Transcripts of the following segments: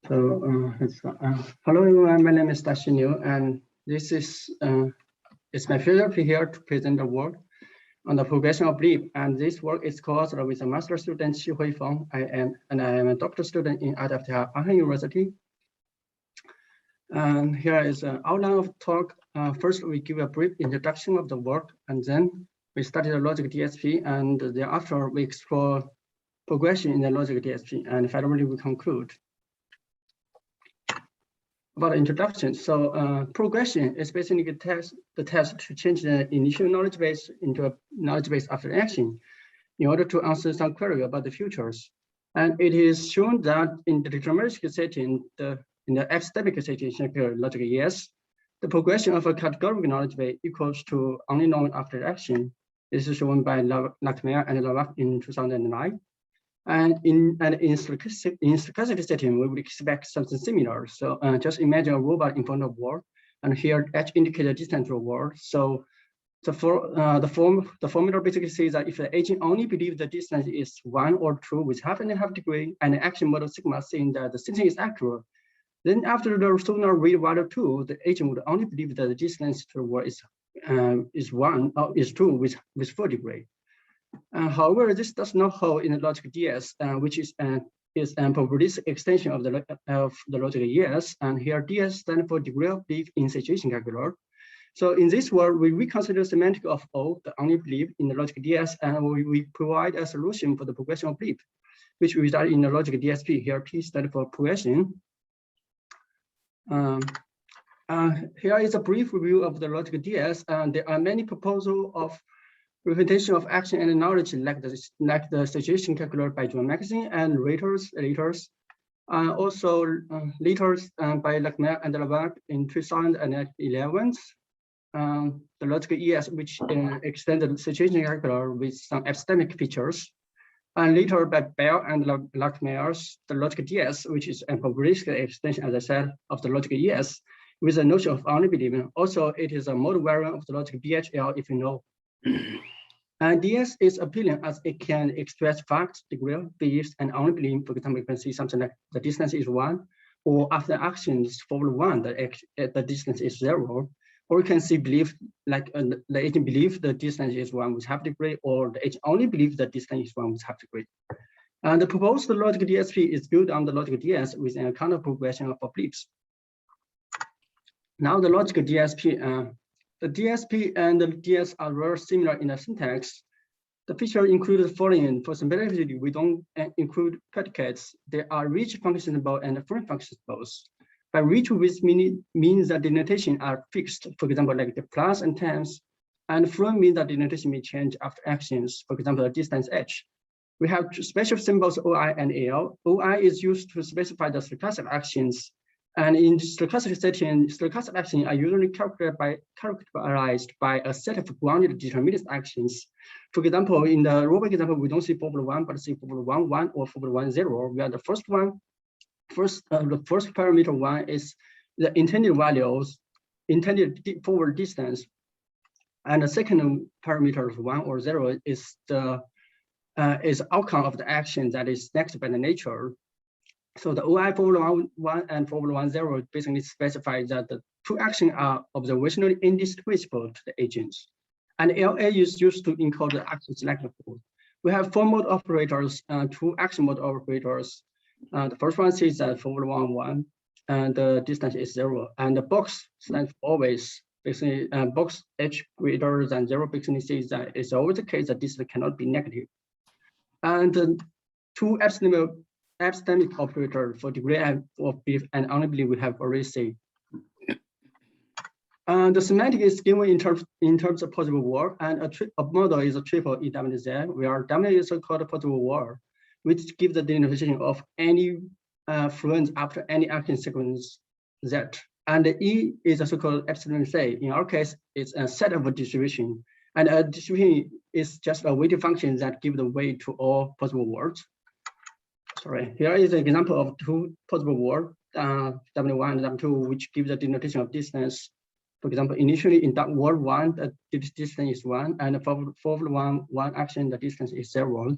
Hello everyone, my name is Daxin, and this is it's my pleasure to here to present the work on the progression of leap. And this work is co-authored with a master student Qihui Feng. I am a doctoral student in Art of Qihui University. And here is an outline of talk. First, we give a brief introduction of the work, and then we study the logic DSP, and thereafter we explore progression in the logic DSP, and finally we conclude. About introduction, so progression is basically the test to change the initial knowledge base into a knowledge base after action in order to answer some query about the futures. And it is shown that in the deterministic setting, in the epistemic setting, logic yes, the progression of a categorical knowledge base equals to only known after action. This is shown by Lachmeyer and Lavac in 2009. And in stochastic setting, we would expect something similar. So just imagine a robot in front of a wall, and here H indicates the distance to a wall. So the formula basically says that if the agent only believes the distance is 1 or 2 with half and a half degree, and the action model sigma saying that the sensing is accurate, then after the orthogonal read value 2, the agent would only believe that the distance to the wall is 2 with 4 degree. However, this does not hold in the logic DS, which is a probabilistic extension of the logic yes. And here DS stands for degree of belief in situation calculator. So in this world, we reconsider semantic of O, the only belief in the logic DS, and we provide a solution for the progression of belief, which we result in the logic DSP. Here P stands for progression. Here is a brief review of the logic DS, and there are many proposals of representation of action and knowledge like the situation calculator by John Magazine and later, also later by Lachmeyer and Lavac in 2011. The logic ES, which extended situation calculator with some epistemic features, and later by Bell and Lachmeyer's the logic DS, which is a probabilistic extension, as I said, of the logic ES with a notion of only believing. Also, it is a model variant of the logic BHL, if you know. And DS is appealing as it can express facts, degree of beliefs, and only belief. For example, you can see something like the distance is 1, or after actions forward 1, the distance is 0. Or you can see belief like the agent believes the distance is 1 with half degree, or the agent only believes the distance is 1 with half degree. And the proposed logic DSP is built on the logic DS with an account of progression of beliefs. Now the logic DSP. The DSP and the DS are very similar in the syntax. The feature includes the following. For simplicity, we don't include predicates. There are rich functions both and fluent functions both. By rich, which means that the denotation are fixed, for example, like the plus and times, and fluent means that the denotation may change after actions, for example, the distance h. We have special symbols OI and AL. OI is used to specify the stochastic actions. And in stochastic setting, stochastic actions are usually characterized by a set of grounded determinist actions. For example, in the robot example, we don't see formula 1, but see formula 1, 1 or formula 1, 0, where the first parameter 1 is the intended values, intended forward distance. And the second parameter 1 or 0 is the outcome of the action that is next by the nature. So the OI formula 1 and formula 10 basically specify that the two actions are observationally indistinguishable to the agents. And LA is used to encode the action selector code. We have 4 mode operators, 2 action mode operators. The first one says that formula 1, and the distance is 0. And the box stands for always. Basically, box h greater than 0 basically says that it's always the case that distance cannot be negative. And 2 epistemic operator for degree of belief and only belief we have already seen. The semantic is given in terms of possible word, and a model is a triple EWZ, where W is a called possible word, which gives the denotation of any fluent after any action sequence Z. And the E is a so-called epsilon say. In our case, it's a set of a distribution, and a distribution is just a weighted function that gives the weight to all possible words. Sorry, here is an example of 2 possible words, W1 and W2, which give the denotation of distance. For example, initially in word 1, the distance is 1, and for one action, the distance is 0.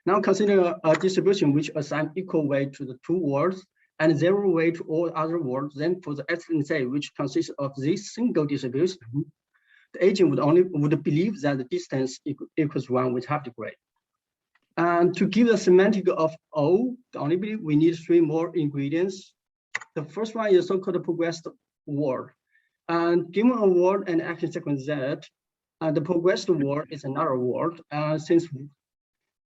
Now consider a distribution which assigns equal weight to the 2 words and 0 weight to all other words. Then for the epsilon say, which consists of this single distribution, the agent would believe that the distance equals 1 with half degree. And to give the semantic of O, the only belief, we need 3 more ingredients. The first one is so-called progressed word. And given a word and action sequence Z, the progressed word is another word. Since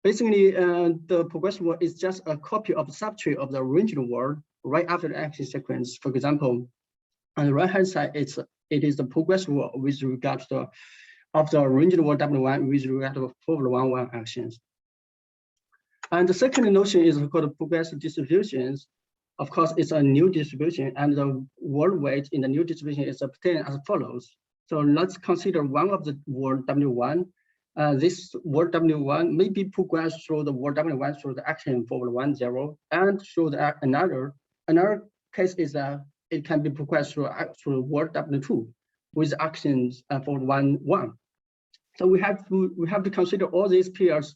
basically the progressed word is just a copy of the subtree of the original word right after the action sequence. For example, on the right-hand side, it is the progressed word with regard to the original word W1 with regard to forward 1-1 actions. And the second notion is called progressive distributions. Of course, it's a new distribution, and the word weight in the new distribution is obtained as follows. So let's consider one of the word W1. This word W1 may be progressed through the word W1 through the action forward 1-0, and through the another case is that it can be progressed through word W2 with actions forward 1-1. So we have to consider all these pairs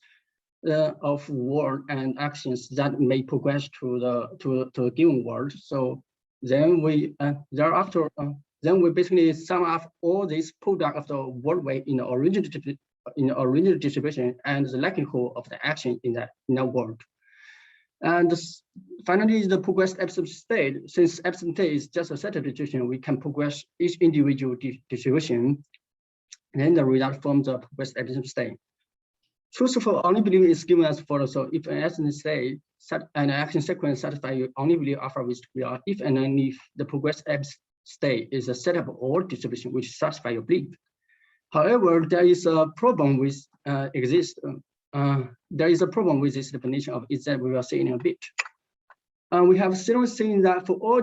of word and actions that may progress to a given word. So then we thereafter then we basically sum up all this product of the word weight in the original distribution and the likelihood of the action in that word. And finally, the progressed epsilon state. Since epsilon state is just a set of distribution, we can progress each individual distribution, and then the result forms the progressed epsilon state. Truthful only belief is given as follows. So if an epsilon state an action sequence satisfies your only belief alpha with degree R, if and only if the progressed epsilon state is a set of all distribution which satisfy your belief. However, there is a problem with there is a problem with this definition of it that we will see in a bit. We have seen that for all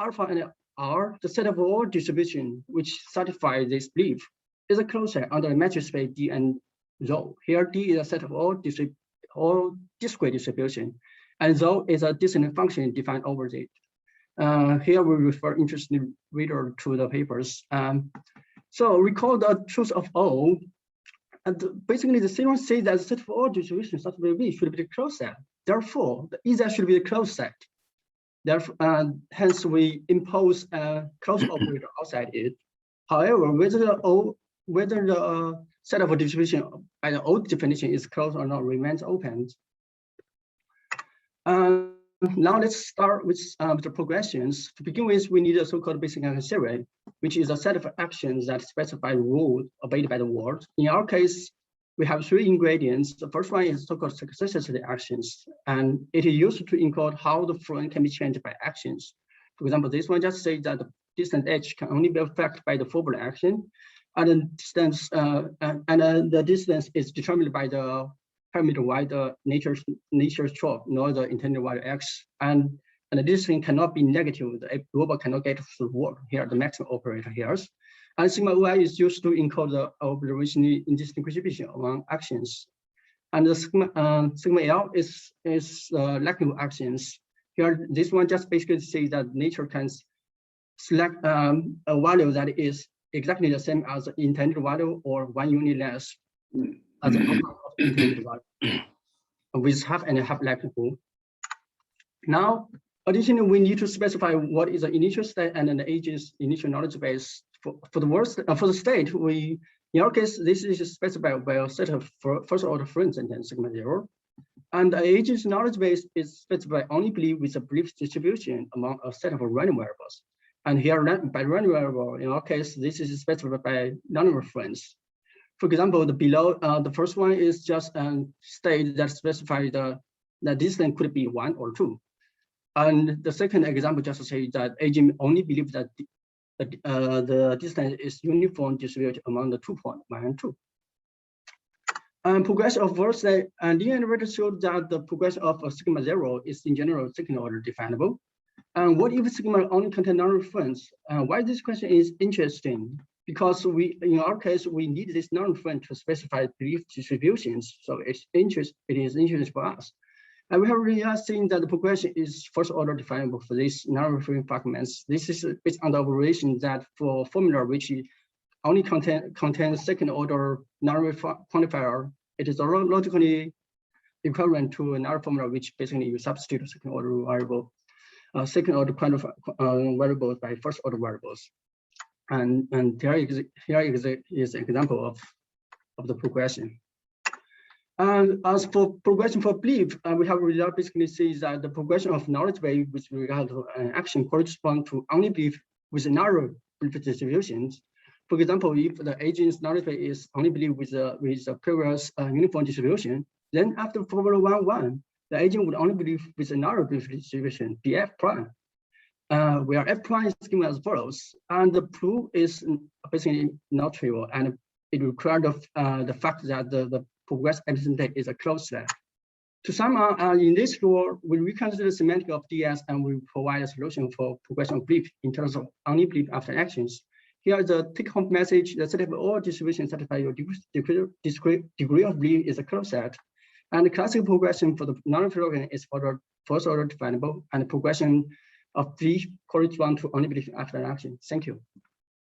alpha and R, the set of all distribution which satisfy this belief is a closed set under the metric space D and Rho. Here, D is a set of all discrete distribution, and Rho is a distance function defined over it. Here we refer interested reader to the papers. So recall the truth of O, and basically the theorem says that the set of all distributions such that V should be the closed set. Therefore, the EZ should be the closed set. Therefore, hence we impose a closed operator outside it. However, whether the set of a distribution by the old definition is closed or not remains open. Now let's start with the progressions. To begin with, we need a so-called basic action series, which is a set of actions that specify rules obeyed by the word. In our case, we have 3 ingredients. The first one is so-called successivity actions, and it is used to encode how the Feng can be changed by actions. For example, this one just says that the distance h can only be affected by the forward action, and the distance is determined by the parameter y, the nature's choice, nor the intended value x, and the distance cannot be negative. The robot cannot get to the word. Here, the maximum operator here, and sigma y is used to encode the observational indistinguishability among actions, and the sigma l is likelihood actions. Here, this one just basically says that nature can select a value that is exactly the same as the intended value or 1 unit less as the outcome of the intended value with half and half likelihood. Now, additionally, we need to specify what is the initial state and the agent's initial knowledge base. For the state, in our case, this is specified by a set of first order Feng and then sigma 0. And the agent's knowledge base is specified only belief with a belief distribution among a set of random variables. And here, by random variable, in our case, this is specified by non-reference. For example, the first one is just a state that specifies the distance could be 1 or 2. And the second example just says that agent only believes that the distance is uniform distributed among the 2 points, 1 and 2. And progression of first state, and the innovator showed that the progression of a sigma 0 is in general second order definable. And what if sigma only contains non-reference? Why this question is interesting? Because in our case, we need this non-reference to specify belief distributions. So it is interesting for us. And we have really seen that the progression is first order definable for these non-referring fragments. This is based on the observation that for formula which only contains second order non-referring quantifier, it is logically equivalent to another formula which basically you substitute a second order variable. second order quantified variables by first order variables. And here is an example of the progression. And as for progression for belief, we have result basically says that the progression of knowledge base with regard to an action corresponds to only belief with narrow belief distributions. For example, if the agent's knowledge base is only belief with a previous uniform distribution, then after formula 1, the agent would only believe with a narrow belief distribution, BF prime. Where F prime is given as follows, and the proof is basically not trivial, and it requires the fact that the progress epicenter is a closed set. To sum up, in this rule, we reconsider the semantic of DS and we provide a solution for progression of belief in terms of only belief after actions. Here is the take-home message: the set of all distributions satisfy your degree of belief is a closed set. And the classical progression for the non-trivial is for the first order definable, and the progression of belief corresponds to only belief after action. Thank you.